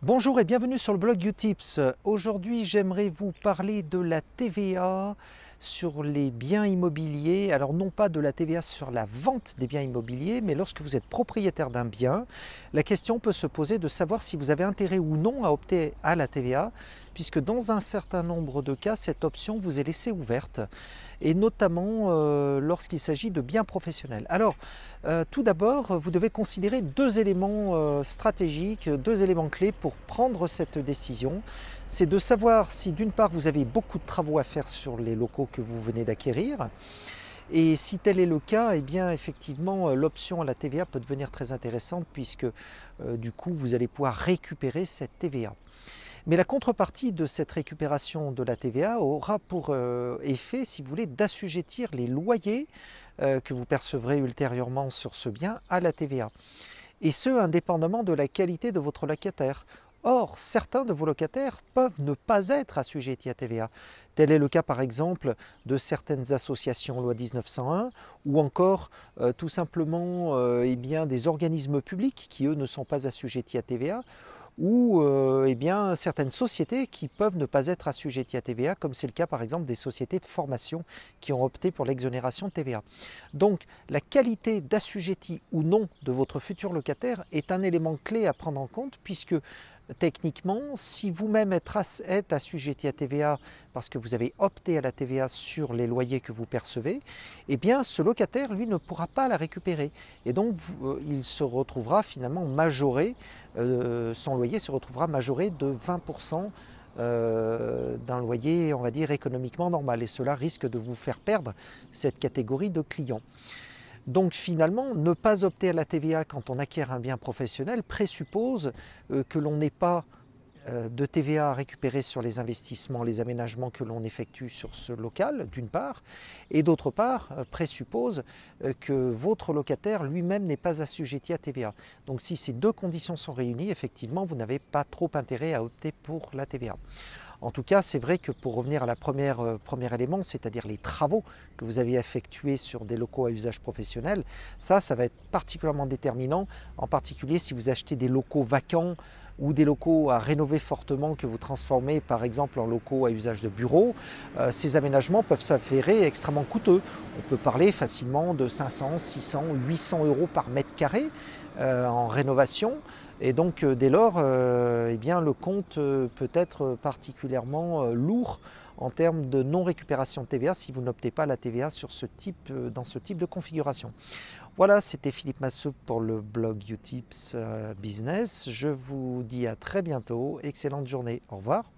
Bonjour et bienvenue sur le blog Utips. Aujourd'hui, j'aimerais vous parler de la TVA sur les biens immobiliers. Alors non pas de la TVA sur la vente des biens immobiliers, mais lorsque vous êtes propriétaire d'un bien, la question peut se poser de savoir si vous avez intérêt ou non à opter à la TVA, puisque dans un certain nombre de cas, cette option vous est laissée ouverte, et notamment lorsqu'il s'agit de biens professionnels. Alors, tout d'abord, vous devez considérer deux éléments stratégiques, deux éléments clés pour prendre cette décision. C'est de savoir si d'une part vous avez beaucoup de travaux à faire sur les locaux que vous venez d'acquérir, et si tel est le cas, eh bien effectivement l'option à la TVA peut devenir très intéressante puisque du coup vous allez pouvoir récupérer cette TVA. Mais la contrepartie de cette récupération de la TVA aura pour effet, si vous voulez, d'assujettir les loyers que vous percevrez ultérieurement sur ce bien à la TVA. Et ce, indépendamment de la qualité de votre locataire. Or, certains de vos locataires peuvent ne pas être assujettis à TVA. Tel est le cas par exemple de certaines associations loi 1901 ou encore tout simplement eh bien, des organismes publics qui eux ne sont pas assujettis à TVA, ou eh bien, certaines sociétés qui peuvent ne pas être assujetties à TVA, comme c'est le cas par exemple des sociétés de formation qui ont opté pour l'exonération de TVA. Donc la qualité d'assujetti ou non de votre futur locataire est un élément clé à prendre en compte, puisque techniquement, si vous-même êtes assujetti à TVA parce que vous avez opté à la TVA sur les loyers que vous percevez, eh bien ce locataire, lui, ne pourra pas la récupérer. Et donc, il se retrouvera finalement majoré, son loyer se retrouvera majoré de 20% d'un loyer, on va dire, économiquement normal. Et cela risque de vous faire perdre cette catégorie de clients. Donc finalement, ne pas opter à la TVA quand on acquiert un bien professionnel présuppose que l'on n'ait pas de TVA à récupérer sur les investissements, les aménagements que l'on effectue sur ce local, d'une part, et d'autre part, présuppose que votre locataire lui-même n'est pas assujetti à TVA. Donc si ces deux conditions sont réunies, effectivement, vous n'avez pas trop intérêt à opter pour la TVA. En tout cas, c'est vrai que pour revenir à la premier élément, c'est-à-dire les travaux que vous avez effectués sur des locaux à usage professionnel, ça va être particulièrement déterminant, en particulier si vous achetez des locaux vacants ou des locaux à rénover fortement que vous transformez par exemple en locaux à usage de bureau. Ces aménagements peuvent s'avérer extrêmement coûteux. On peut parler facilement de 500, 600, 800 euros par mètre carré en rénovation. Et donc dès lors, eh bien, le compte peut être particulièrement lourd en termes de non-récupération de TVA si vous n'optez pas à la TVA sur dans ce type de configuration. Voilà, c'était Philippe Massou pour le blog Utips Business. Je vous dis à très bientôt. Excellente journée. Au revoir.